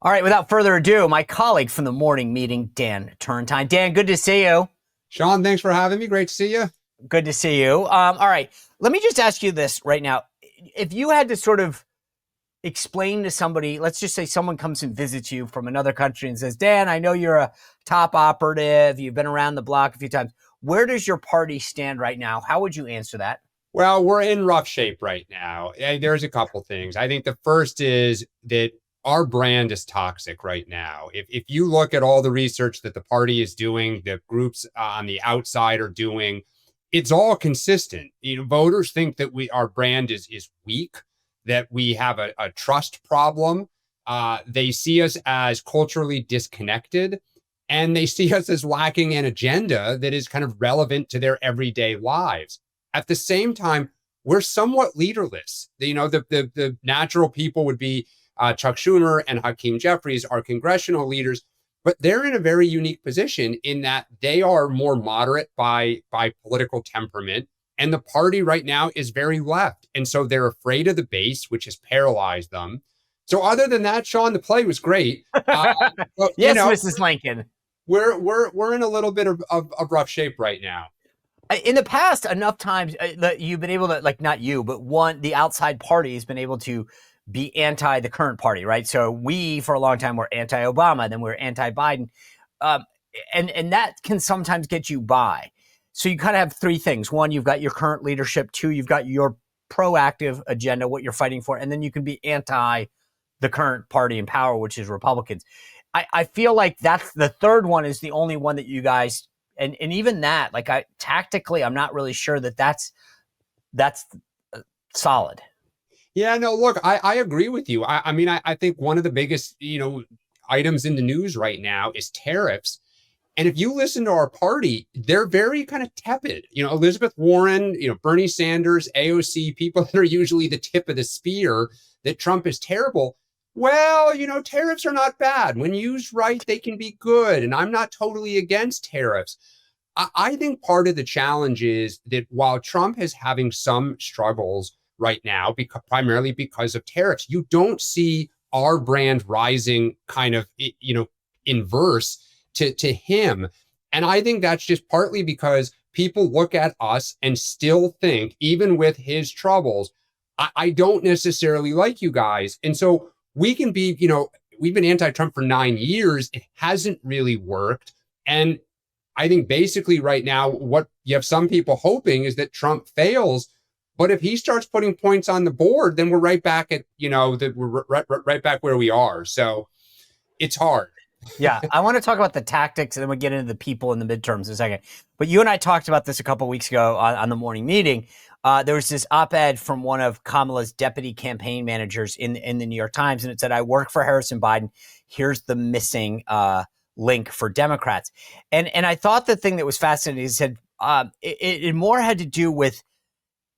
All right, without further ado, my colleague from the morning meeting, Dan Turrentine. Dan, good to see you. Sean, thanks for having me. Great to see you. Good to see you. All right, let me just ask you this right now. If you had to sort of explain to somebody, let's just say someone comes and visits you from another country and says, Dan, I know you're a top operative. You've been around the block a few times. Where does your party stand right now? How would you answer that? Well, we're in rough shape right now. There's a couple things. I think the first is that our brand is toxic right now. If you look at all the research that the party is doing, the groups on the outside are doing, it's all consistent. Voters think that our brand is weak, that we have a trust problem. They see us as culturally disconnected, and they see us as lacking an agenda that is kind of relevant to their everyday lives. At the same time, we're somewhat leaderless. The natural people would be Chuck Schumer and Hakeem Jeffries, our congressional leaders, but they're in a very unique position in that they are more moderate by political temperament. And the party right now is very left. And so they're afraid of the base, which has paralyzed them. So other than that, Sean, the play was great. But, yes, Mrs. Lincoln. We're in a little bit of rough shape right now. In the past, enough times you've been able to, like, not you, but the outside party has been able to be anti the current party, right? So we, for a long time, were anti-Obama, then we were anti-Biden. And that can sometimes get you by. So you kind of have three things. One, you've got your current leadership. Two, you've got your proactive agenda, what you're fighting for. And then you can be anti the current party in power, which is Republicans. I feel like that's the third one is the only one that you guys, and even that, like, tactically, I'm not really sure that's solid. Yeah, no, look, I agree with you. I mean, I think one of the biggest, items in the news right now is tariffs. And if you listen to our party, they're very kind of tepid. Elizabeth Warren, Bernie Sanders, AOC, people that are usually the tip of the spear that Trump is terrible. Well, tariffs are not bad. When used right, they can be good. And I'm not totally against tariffs. I think part of the challenge is that while Trump is having some struggles right now, primarily because of tariffs, you don't see our brand rising kind of, inverse to him. And I think that's just partly because people look at us and still think, even with his troubles, I don't necessarily like you guys. And so we can be, we've been anti-Trump for 9 years. It hasn't really worked. And I think basically right now, what you have some people hoping is that Trump fails. But if he starts putting points on the board, then we're right back at, we're right back where we are. So it's hard. Yeah, I want to talk about the tactics, and then we'll get into the people in the midterms in a second. But you and I talked about this a couple of weeks ago on the morning meeting. There was this op-ed from one of Kamala's deputy campaign managers in the New York Times, and it said, I work for Harrison Biden. Here's the missing link for Democrats. And I thought the thing that was fascinating, he said it more had to do with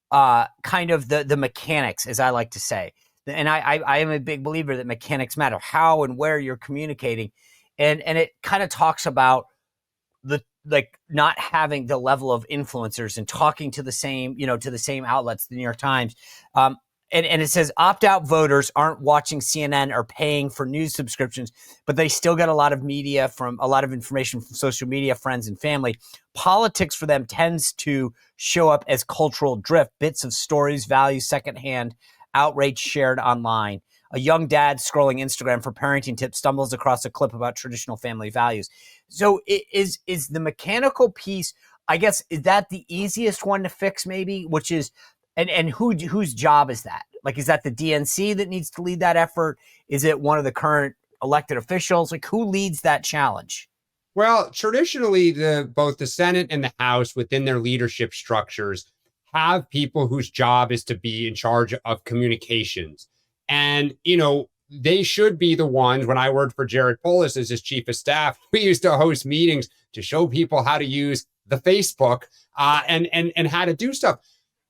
kind of the mechanics, as I like to say. And I am a big believer that mechanics matter, how and where you're communicating. And it kind of talks about not having the level of influencers and talking to the same outlets, the New York Times. And it says opt-out voters aren't watching CNN or paying for news subscriptions, but they still get a lot of information from social media, friends and family. Politics for them tends to show up as cultural drift, bits of stories, values, secondhand outrage shared online. A young dad scrolling Instagram for parenting tips stumbles across a clip about traditional family values. So is the mechanical piece, I guess, is that the easiest one to fix maybe, which is, and whose job is that? Like, is that the DNC that needs to lead that effort? Is it one of the current elected officials? Like, who leads that challenge? Well, traditionally, both the Senate and the House within their leadership structures have people whose job is to be in charge of communications. And, they should be the ones. When I worked for Jared Polis as his chief of staff, we used to host meetings to show people how to use the Facebook and how to do stuff.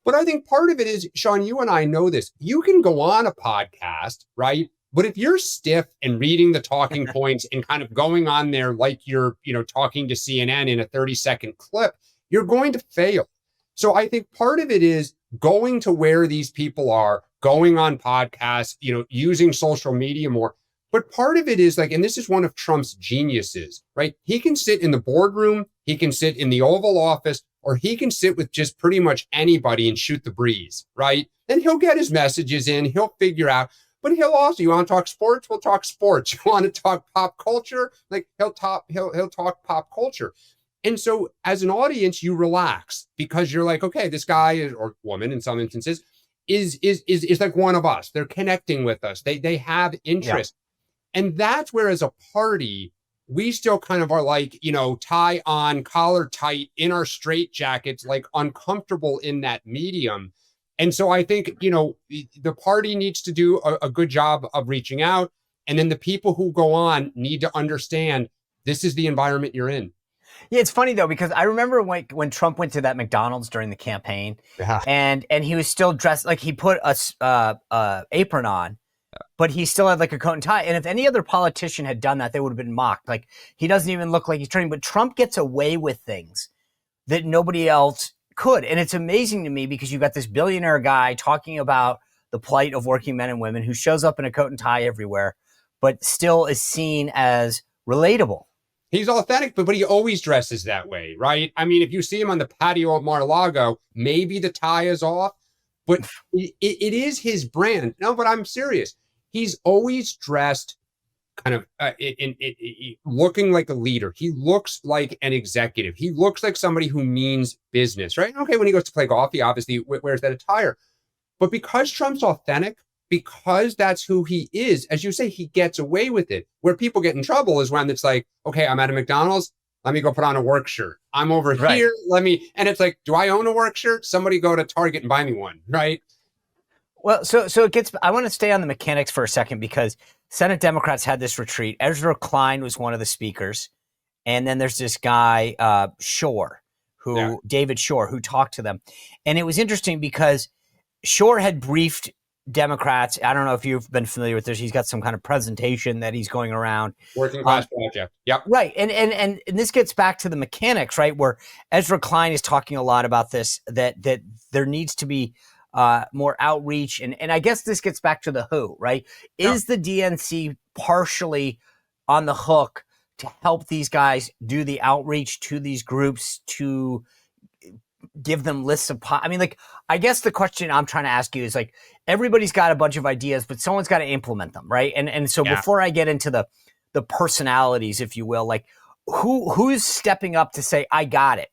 But I think part of it is, Sean, you and I know this. You can go on a podcast, right? But if you're stiff and reading the talking points and kind of going on there like you're, talking to CNN in a 30-second clip, you're going to fail. So I think part of it is going to where these people are, going on podcasts, using social media more. But part of it is like, and this is one of Trump's geniuses, right? He can sit in the boardroom, he can sit in the Oval Office, or he can sit with just pretty much anybody and shoot the breeze, right? And he'll get his messages in, he'll figure out, but he'll also, you want to talk sports? We'll talk sports. You want to talk pop culture? Like he'll talk pop culture. And so as an audience, you relax because you're like, okay, this guy is, or woman in some instances, is like one of us. They're connecting with us. They have Yeah. interest. And that's where, as a party, we still kind of are like, tie on, collar tight in our straight jackets, like uncomfortable in that medium. And so I think, the party needs to do a good job of reaching out. And then the people who go on need to understand this is the environment you're in. Yeah, it's funny though because I remember when Trump went to that McDonald's during the campaign, Yeah. and he was still dressed like he put a apron on, but he still had like a coat and tie. And if any other politician had done that, they would have been mocked. Like he doesn't even look like he's turning. But Trump gets away with things that nobody else could, and it's amazing to me because you got this billionaire guy talking about the plight of working men and women who shows up in a coat and tie everywhere, but still is seen as relatable. He's authentic, but he always dresses that way, right? I mean, if you see him on the patio at Mar-a-Lago, maybe the tie is off, but it is his brand. No, but I'm serious. He's always dressed kind of looking like a leader. He looks like an executive. He looks like somebody who means business, right? Okay, when he goes to play golf, he obviously wears that attire. But because Trump's authentic, because that's who he is, as you say, he gets away with it. Where people get in trouble is when it's like, okay, I'm at a McDonald's, let me go put on a work shirt. I'm over Right. here, and it's like, do I own a work shirt? Somebody go to Target and buy me one, right? Well, so it gets. I want to stay on the mechanics for a second because Senate Democrats had this retreat. Ezra Klein was one of the speakers, and then there's this guy Shore, David Shore, who talked to them, and it was interesting because Shore had briefed Democrats. I don't know if you've been familiar with this. He's got some kind of presentation that he's going around. Working class project. Yep. Right. And this gets back to the mechanics, right? Where Ezra Klein is talking a lot about this, that there needs to be more outreach. And I guess this gets back to the who, right? Yep. Is the DNC partially on the hook to help these guys do the outreach to these groups to give them lists of I mean, like, I guess the question I'm trying to ask you is like, everybody's got a bunch of ideas, but someone's got to implement them, right? And so before I get into the personalities, if you will, like who's stepping up to say, I got it.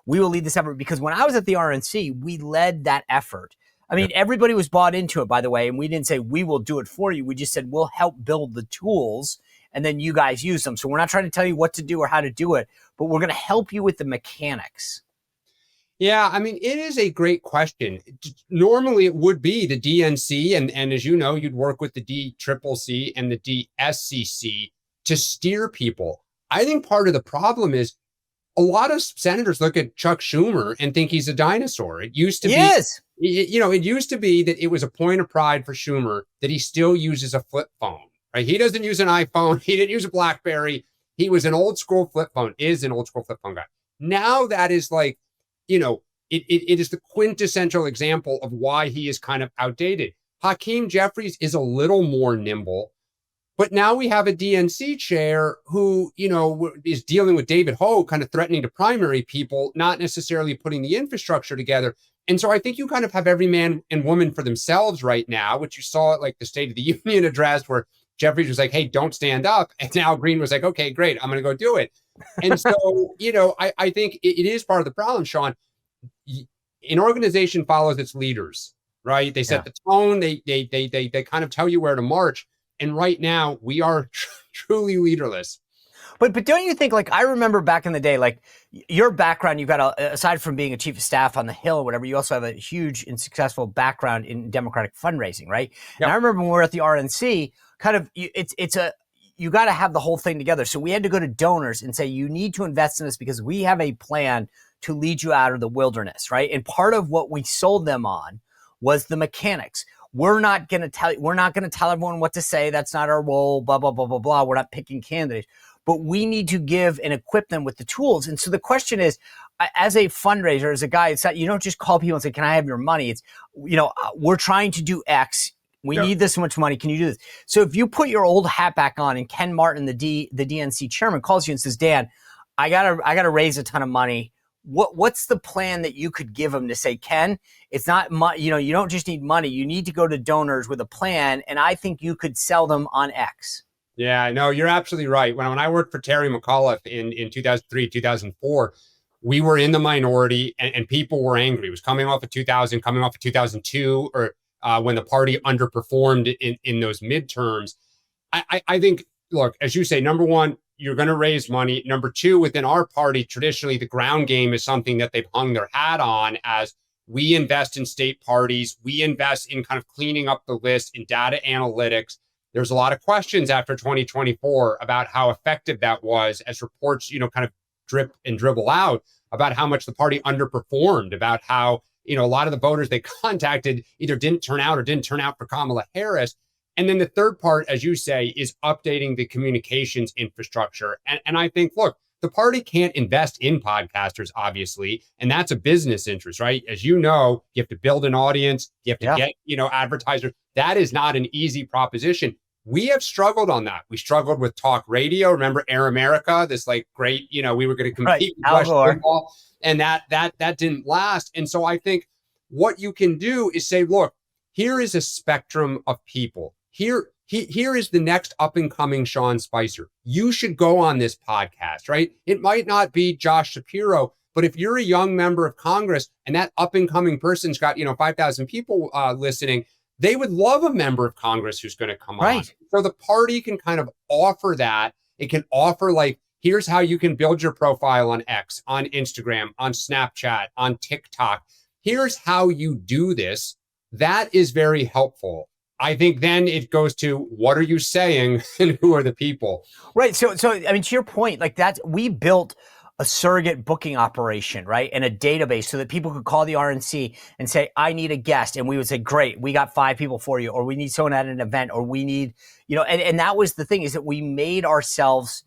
We will lead this effort. Because when I was at the RNC, we led that effort. I mean, everybody was bought into it, by the way, and we didn't say we will do it for you. We just said we'll help build the tools and then you guys use them. So we're not trying to tell you what to do or how to do it, but we're going to help you with the mechanics. Yeah, I mean, it is a great question. Normally, it would be the DNC, and as you know, you'd work with the DCCC and the DSCC to steer people. I think part of the problem is a lot of senators look at Chuck Schumer and think he's a dinosaur. It used to be, it used to be that it was a point of pride for Schumer that he still uses a flip phone, right? He doesn't use an iPhone. He didn't use a BlackBerry. He was an old school flip phone, is an old school flip phone guy. Now that is like, it is the quintessential example of why he is kind of outdated. Hakeem Jeffries is a little more nimble, but now we have a DNC chair who, is dealing with David Ho, kind of threatening to primary people, not necessarily putting the infrastructure together. And so I think you kind of have every man and woman for themselves right now, which you saw at like the State of the Union address where Jeffries was like, hey, don't stand up. And now Green was like, okay, great, I'm going to go do it. And so, I think it is part of the problem, Sean. An organization follows its leaders, right? They set the tone. They kind of tell you where to march. And right now, we are truly leaderless. But don't you think, like, I remember back in the day, like, your background, you've got, aside from being a chief of staff on the Hill or whatever, you also have a huge and successful background in Democratic fundraising, right? Yep. And I remember when we were at the RNC, kind of, you got to have the whole thing together. So we had to go to donors and say, you need to invest in this because we have a plan to lead you out of the wilderness, right? And part of what we sold them on was the mechanics. We're not going to tell everyone what to say. That's not our role, blah, blah, blah, blah, blah. We're not picking candidates, but we need to give and equip them with the tools. And so the question is, as a fundraiser, as a guy, it's not, you don't just call people and say, can I have your money? It's, we're trying to do X. We need this much money. Can you do this? So if you put your old hat back on and Ken Martin, the DNC chairman, calls you and says, Dan, I gotta raise a ton of money. What's the plan that you could give him to say, Ken, it's not you don't just need money. You need to go to donors with a plan. And I think you could sell them on X. Yeah, no, you're absolutely right. When I worked for Terry McAuliffe in 2003, 2004, we were in the minority and people were angry. It was coming off of 2000, coming off of 2002, or when the party underperformed in those midterms. I think, look, as you say, number one, you're going to raise money. Number two, within our party, traditionally, the ground game is something that they've hung their hat on as we invest in state parties. We invest in kind of cleaning up the list in data analytics. There's a lot of questions after 2024 about how effective that was as reports, kind of drip and dribble out about how much the party underperformed, about how, a lot of the voters they contacted either didn't turn out or didn't turn out for Kamala Harris. And then the third part, as you say, is updating the communications infrastructure. And I think, look, the party can't invest in podcasters, obviously, and that's a business interest, right? As you know, you have to build an audience, you have to get, advertisers. That is not an easy proposition. We have struggled on that. We struggled with talk radio. Remember Air America, this like great, we were going to compete with Rush Limbaugh, and that didn't last. And so I think what you can do is say, look, here is a spectrum of people. Here is the next up and coming Sean Spicer. You should go on this podcast, right? It might not be Josh Shapiro, but if you're a young member of Congress and that up and coming person's got, 5,000 people listening, they would love a member of Congress who's going to come on. So the party can kind of offer that. It can offer like, here's how you can build your profile on X, on Instagram, on Snapchat, on TikTok. Here's how you do this. That is very helpful. I think then it goes to what are you saying and who are the people? Right. So I mean, to your point, like we built a surrogate booking operation, right? And a database so that people could call the RNC and say, I need a guest. And we would say, great, we got 5 people for you, or we need someone at an event, or we need, and that was the thing, is that we made ourselves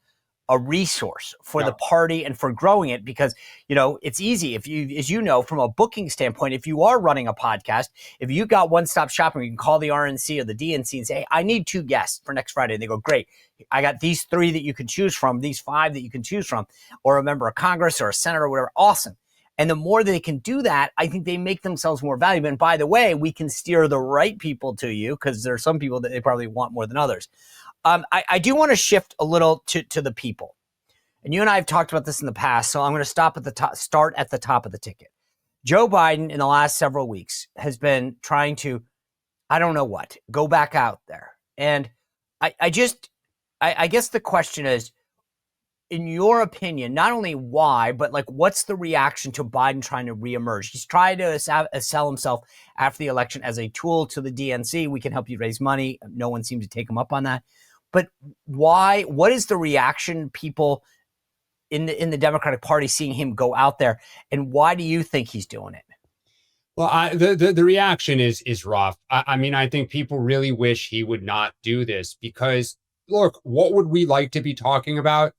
a resource for the party and for growing it, because, it's easy if you, as you know, from a booking standpoint, if you are running a podcast, if you got one-stop shopping, you can call the RNC or the DNC and say, hey, I need 2 guests for next Friday. And they go, great. I got these 3 that you can choose from, these 5 that you can choose from, or a member of Congress or a senator or whatever. Awesome. And the more they can do that, I think they make themselves more valuable. And by the way, we can steer the right people to you, because there are some people that they probably want more than others. I do want to shift a little to the people. And you and I have talked about this in the past, so I'm going to start at the top of the ticket. Joe Biden in the last several weeks has been trying to, go back out there. And I guess the question is, in your opinion, not only why, but like, what's the reaction to Biden trying to reemerge? He's trying to sell himself after the election as a tool to the DNC. We can help you raise money. No one seemed to take him up on that. But why? What is the reaction people in the Democratic Party seeing him go out there, and why do you think he's doing it? Well, the reaction is rough. I mean, I think people really wish he would not do this, because look, what would we like to be talking about?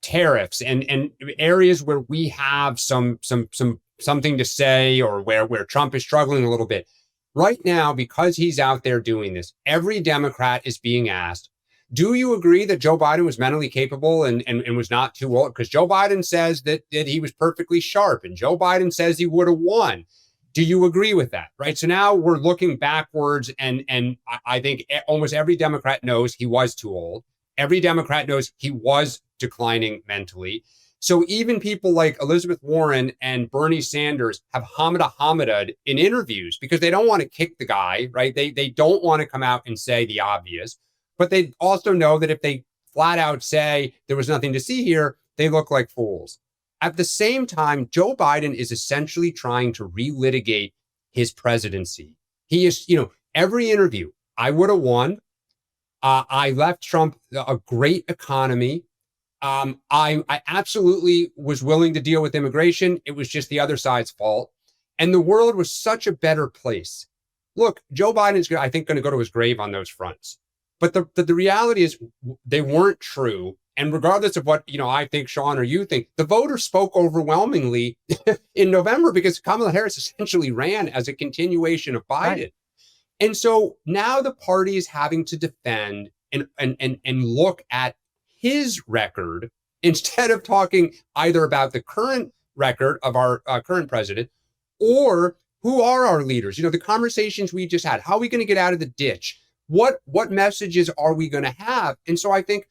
Tariffs and areas where we have something to say, or where Trump is struggling a little bit. Right now, because he's out there doing this, every Democrat is being asked, do you agree that Joe Biden was mentally capable and was not too old? Because Joe Biden says that he was perfectly sharp, and Joe Biden says he would have won. Do you agree with that? Right. So now we're looking backwards, and I think almost every Democrat knows he was too old. Every Democrat knows he was declining mentally. So even people like Elizabeth Warren and Bernie Sanders have hamada in interviews, because they don't want to kick the guy, right? They don't want to come out and say the obvious, but they also know that if they flat out say there was nothing to see here, they look like fools. At the same time, Joe Biden is essentially trying to relitigate his presidency. He is, every interview, I would have won. I left Trump a great economy. I absolutely was willing to deal with immigration. It was just the other side's fault. And the world was such a better place. Look, Joe Biden is, I think, going to go to his grave on those fronts. But the reality is they weren't true. And regardless of what, I think, Sean, or you think, the voters spoke overwhelmingly in November, because Kamala Harris essentially ran as a continuation of Biden. Right. And so now the party is having to defend and look at his record instead of talking either about the current record of our current president or who are our leaders. The conversations we just had. How are we going to get out of the ditch? What messages are we going to have? And so I think,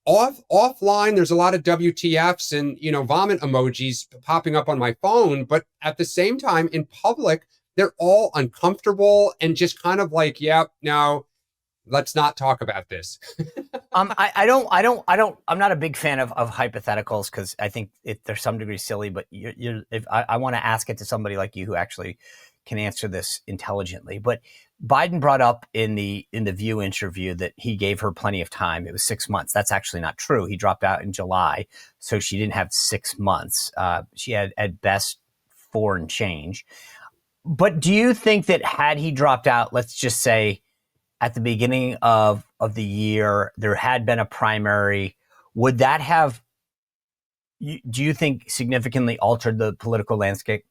offline, there's a lot of WTFs and vomit emojis popping up on my phone, but at the same time, in public, they're all uncomfortable and just kind of like, yeah, no, let's not talk about this. I'm not a big fan of hypotheticals because I think they're some degree silly, but if I want to ask it to somebody like you who actually can answer this intelligently. But Biden brought up in the View interview that he gave her plenty of time. It was 6 months. That's actually not true. He dropped out in July, so she didn't have 6 months. She had at best 4 and change. But do you think that had he dropped out, let's just say at the beginning of the year, there had been a primary, would that have, do you think, significantly altered the political landscape?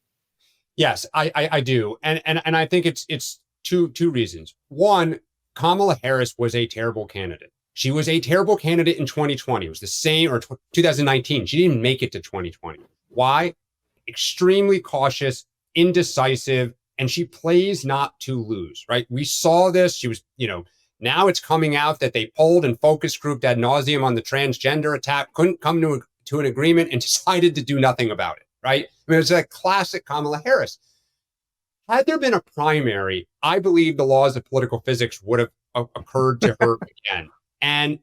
Yes, I do. And I think it's two reasons. One, Kamala Harris was a terrible candidate. She was a terrible candidate in 2020. It was the same, or 2019. She didn't even make it to 2020. Why? Extremely cautious, indecisive, and she plays not to lose, right? We saw this. She was, now it's coming out that they polled and focus grouped ad nauseum on the transgender attack, couldn't come to an agreement, and decided to do nothing about it, right? I mean, it's a classic Kamala Harris. Had there been a primary, I believe the laws of political physics would have occurred to her again. And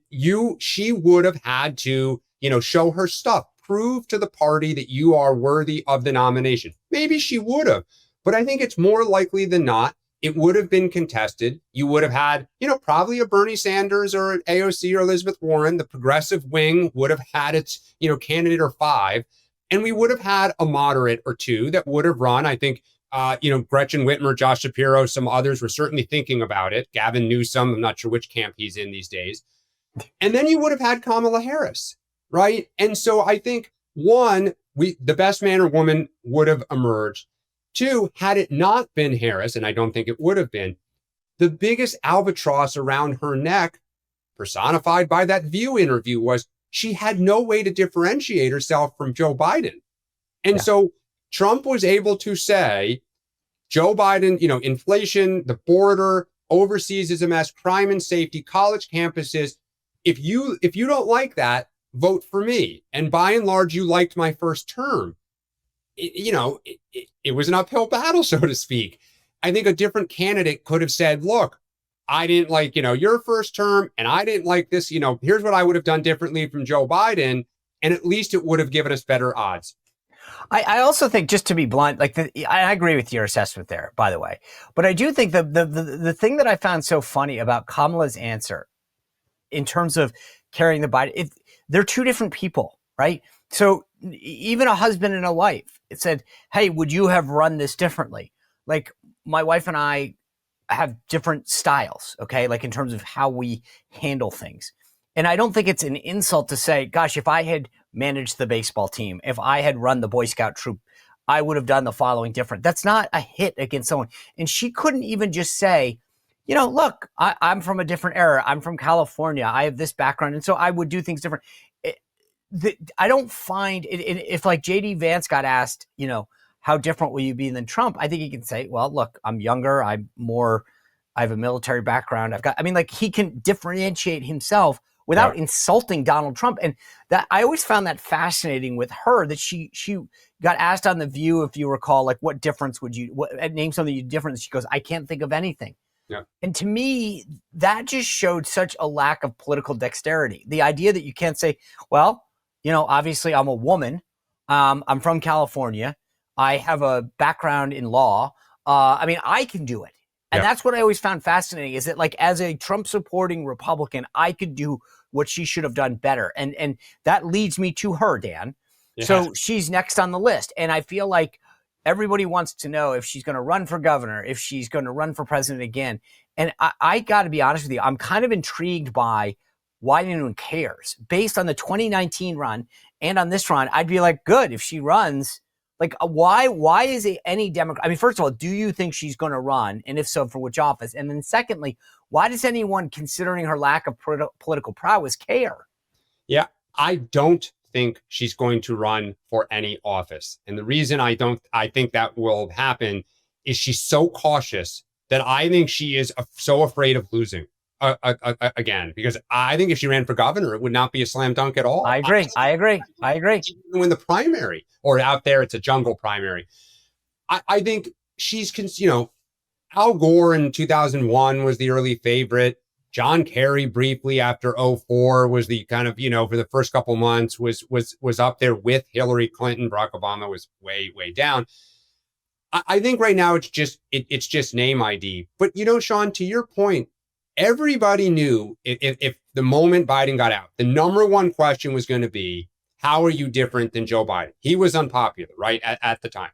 she would have had to, show her stuff, prove to the party that you are worthy of the nomination. Maybe she would have, but I think it's more likely than not, it would have been contested. You would have had, probably a Bernie Sanders or an AOC or Elizabeth Warren. The progressive wing would have had its, candidate or 5. And we would have had a moderate or 2 that would have run. I think, Gretchen Whitmer, Josh Shapiro, some others were certainly thinking about it. Gavin Newsom, I'm not sure which camp he's in these days. And then you would have had Kamala Harris, right? And so I think, one, the best man or woman would have emerged. 2, had it not been Harris, and I don't think it would have been, the biggest albatross around her neck, personified by that View interview, was she had no way to differentiate herself from Joe Biden. And so Trump was able to say, Joe Biden, inflation, the border, overseas is a mess, crime and safety, college campuses. If you don't like that, vote for me. And by and large, you liked my first term. It was an uphill battle, so to speak. I think a different candidate could have said, look, I didn't like, your first term, and I didn't like this, here's what I would have done differently from Joe Biden. And at least it would have given us better odds. I also think, just to be blunt, I agree with your assessment there, by the way. But I do think the thing that I found so funny about Kamala's answer in terms of carrying the Biden, they're two different people, right? So even a husband and a wife, it said, hey, would you have run this differently? Like, my wife and I have different styles, okay? Like, in terms of how we handle things. And I don't think it's an insult to say, gosh, if I had managed the baseball team, if I had run the Boy Scout troop, I would have done the following different. That's not a hit against someone. And she couldn't even just say, look, I'm from a different era. I'm from California. I have this background. And so I would do things different. I don't find it, if like JD Vance got asked, how different will you be than Trump? I think he can say, well, look, I'm younger. I have a military background. He can differentiate himself without insulting Donald Trump. And that, I always found that fascinating with her, that she got asked on The View, if you recall, like, what difference would you, name something different? She goes, I can't think of anything. Yeah. And to me, that just showed such a lack of political dexterity. The idea that you can't say, well, obviously I'm a woman. I'm from California. I have a background in law. I can do it. And that's what I always found fascinating, is that, like, as a Trump supporting Republican, I could do what she should have done better. And that leads me to her, Dan. Yeah. So she's next on the list. And I feel like everybody wants to know if she's going to run for governor, if she's going to run for president again. And I got to be honest with you, I'm kind of intrigued by why anyone cares. Based on the 2019 run and on this run, I'd be like, good, if she runs, Like, why is it any Democrat? I mean, first of all, do you think she's going to run? And if so, for which office? And then secondly, why does anyone, considering her lack of political prowess, care? Yeah, I don't think she's going to run for any office. And the reason I think that will happen is she's so cautious that I think she is so afraid of losing again, because I think if she ran for governor, it would not be a slam dunk at all. I agree. I agree. I agree. Win the primary, or out there, it's a jungle primary. I think she's, Al Gore in 2001 was the early favorite. John Kerry briefly after 04 was the kind of, for the first couple months was up there with Hillary Clinton. Barack Obama was way, way down. I think right now it's just name ID. But, Sean, to your point, everybody knew if the moment Biden got out, the number one question was going to be, how are you different than Joe Biden? He was unpopular, right, at the time.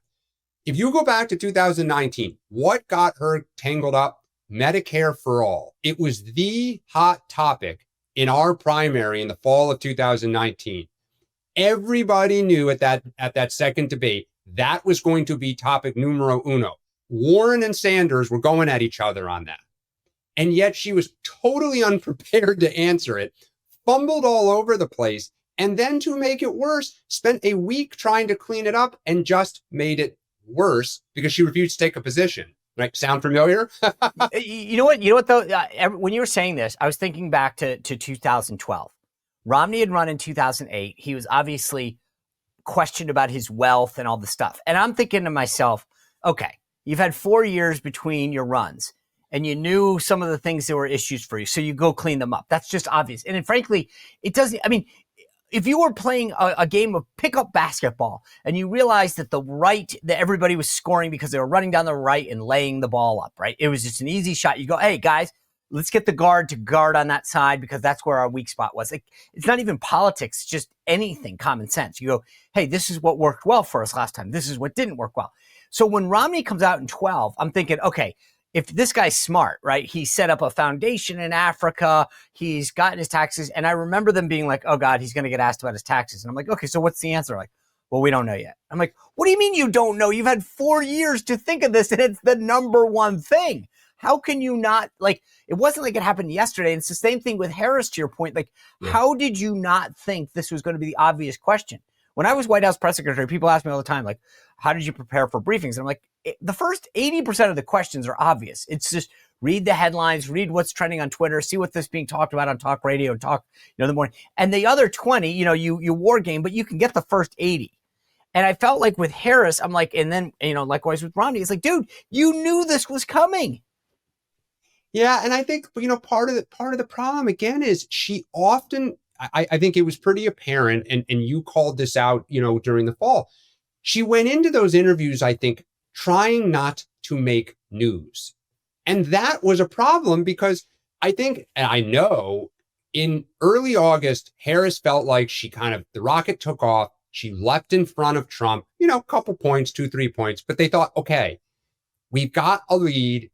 If you go back to 2019, what got her tangled up? Medicare for all. It was the hot topic in our primary in the fall of 2019. Everybody knew at that second debate that was going to be topic numero uno. Warren and Sanders were going at each other on that. And yet she was totally unprepared to answer it, fumbled all over the place, and then to make it worse, spent a week trying to clean it up and just made it worse because she refused to take a position. Right? Sound familiar? You know what though? When you were saying this, I was thinking back to 2012. Romney had run in 2008. He was obviously questioned about his wealth and all the stuff. And I'm thinking to myself, okay, you've had 4 years between your runs and you knew some of the things that were issues for you. So you go clean them up. That's just obvious. And frankly, it doesn't, I mean, if you were playing a game of pickup basketball and you realized that that everybody was scoring because they were running down the right and laying the ball up, right? It was just an easy shot. You go, hey, guys, let's get the guard to guard on that side because that's where our weak spot was. Like, it's not even politics, it's just anything, common sense. You go, hey, this is what worked well for us last time. This is what didn't work well. So when Romney comes out in 12, I'm thinking, okay, if this guy's smart, right? He set up a foundation in Africa. He's gotten his taxes. And I remember them being like, oh God, he's going to get asked about his taxes. And I'm like, okay, so what's the answer? Like, well, we don't know yet. I'm like, what do you mean you don't know? You've had 4 years to think of this and it's the number one thing. How can you not, like, it wasn't like it happened yesterday. And it's the same thing with Harris, to your point. Like, How did you not think this was going to be the obvious question? When I was White House press secretary, people ask me all the time, like, how did you prepare for briefings? And I'm like, the first 80% of the questions are obvious. It's just read the headlines, read what's trending on Twitter, see what's being talked about on talk radio and talk, in the morning. And the other 20, you war game, but you can get the first 80. And I felt like with Harris, I'm like, and then, likewise with Romney, it's like, dude, you knew this was coming. Yeah. And I think, part of the problem again is she often, I think it was pretty apparent, and you called this out, during the fall. She went into those interviews, I think, trying not to make news. And that was a problem because I think, and I know, in early August, Harris felt like the rocket took off. She leapt in front of Trump, a couple points, 2-3 points, but they thought, okay, we've got a lead.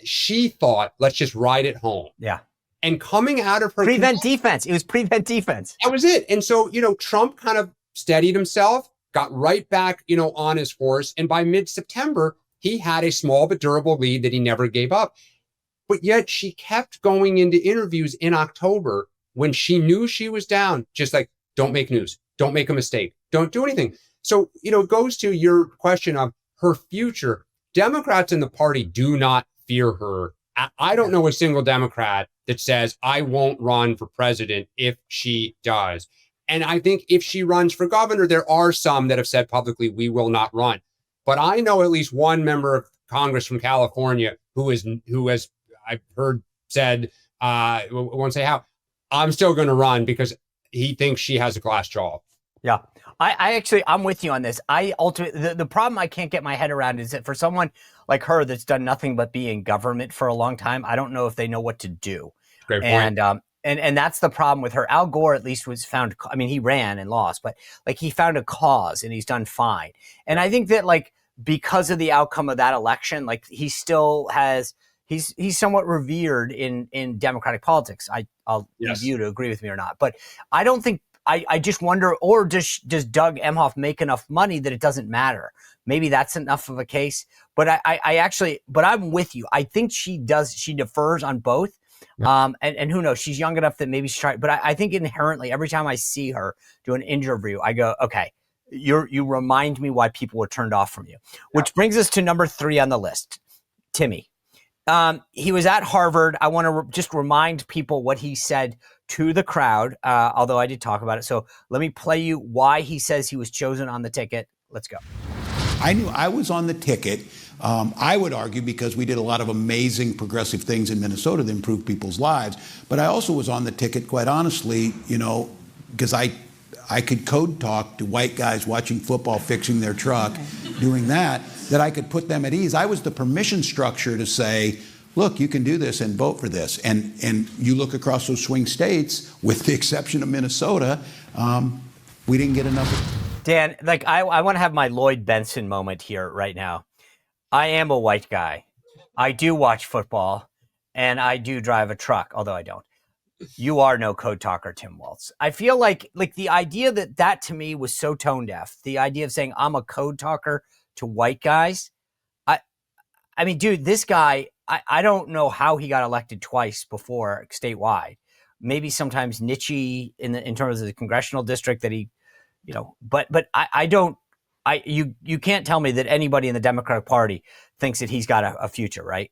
She thought, let's just ride it home. Yeah. And coming out of her prevent defense. It was prevent defense. That was it. And so, Trump kind of steadied himself, got right back, on his horse. And by mid-September, he had a small but durable lead that he never gave up. But yet she kept going into interviews in October when she knew she was down, just like, don't make news, don't make a mistake, don't do anything. So, it goes to your question of her future. Democrats in the party do not fear her. I don't know a single Democrat that says, I won't run for president if she does. And I think if she runs for governor, there are some that have said publicly, we will not run. But I know at least one member of Congress from California who has, I've heard said, won't say how, I'm still going to run because he thinks she has a glass jaw. Yeah. I'm with you on this. The problem I can't get my head around is that for someone like her that's done nothing but be in government for a long time, I don't know if they know what to do. Great point. And that's the problem with her. Al Gore at least he ran and lost, but like he found a cause and he's done fine. And I think that like because of the outcome of that election, like he still has, he's somewhat revered in Democratic politics. I'll leave you to agree with me or not, but I don't think I just wonder, or does Doug Emhoff make enough money that it doesn't matter? Maybe that's enough of a case. But I actually, but I'm with you. I think she defers on both. And who knows? She's young enough that maybe she's trying. But I think inherently, every time I see her do an interview, I go, okay, you remind me why people were turned off from you. Which brings us to number 3 on the list, Timmy. He was at Harvard. I want to just remind people what he said to the crowd, although I did talk about it. So let me play you why he says he was chosen on the ticket. Let's go. I knew I was on the ticket. I would argue because we did a lot of amazing progressive things in Minnesota that improved people's lives. But I also was on the ticket, quite honestly, because I could code talk to white guys watching football, fixing their truck, doing that I could put them at ease. I was the permission structure to say, look, you can do this and vote for this. And you look across those swing states, with the exception of Minnesota, we didn't get enough. Dan, I want to have my Lloyd Benson moment here right now. I am a white guy. I do watch football, and I do drive a truck, although I don't. You are no code talker, Tim Walz. I feel like the idea that to me was so tone deaf. The idea of saying I'm a code talker to white guys. I mean, dude, this guy, I don't know how he got elected twice before statewide. Maybe sometimes niche in terms of the congressional district that he, but you can't tell me that anybody in the Democratic Party thinks that he's got a future, right?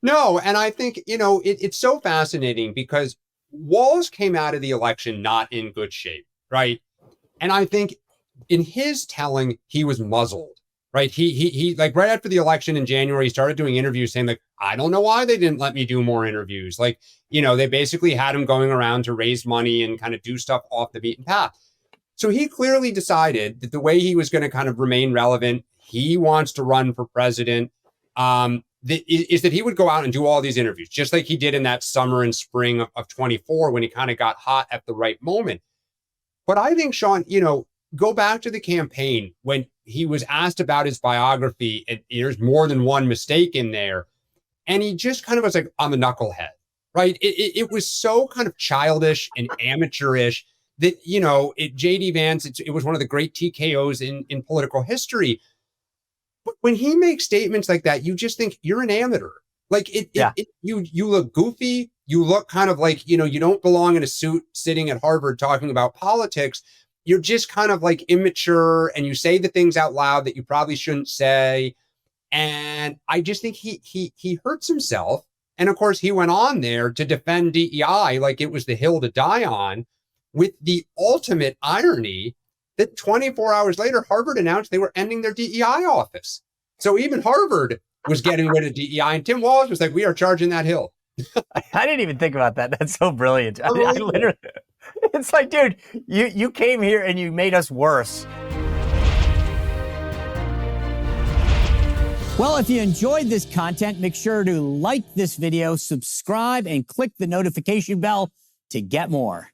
No, and I think, it's so fascinating because Walz came out of the election not in good shape, right? And I think in his telling, he was muzzled, right? He like right after the election in January, he started doing interviews saying like, I don't know why they didn't let me do more interviews. Like, they basically had him going around to raise money and kind of do stuff off the beaten path. So he clearly decided that the way he was going to kind of remain relevant, he wants to run for president, is that he would go out and do all these interviews, just like he did in that summer and spring of 24 when he kind of got hot at the right moment. But I think, Sean, go back to the campaign when he was asked about his biography, and there's more than one mistake in there. And he just kind of was like, I'm a knucklehead, right? It was so kind of childish and amateurish that, J.D. Vance, it was one of the great TKOs in political history. But when he makes statements like that, you just think you're an amateur. Like you look goofy. You look kind of like, you don't belong in a suit sitting at Harvard talking about politics. You're just kind of like immature, and you say the things out loud that you probably shouldn't say. And I just think he hurts himself. And of course, he went on there to defend DEI like it was the hill to die on, with the ultimate irony that 24 hours later, Harvard announced they were ending their DEI office. So even Harvard was getting rid of DEI, and Tim Walz was like, we are charging that hill. I didn't even think about that. That's so brilliant. I literally, it's like, dude, you came here and you made us worse. Well, if you enjoyed this content, make sure to like this video, subscribe, and click the notification bell to get more.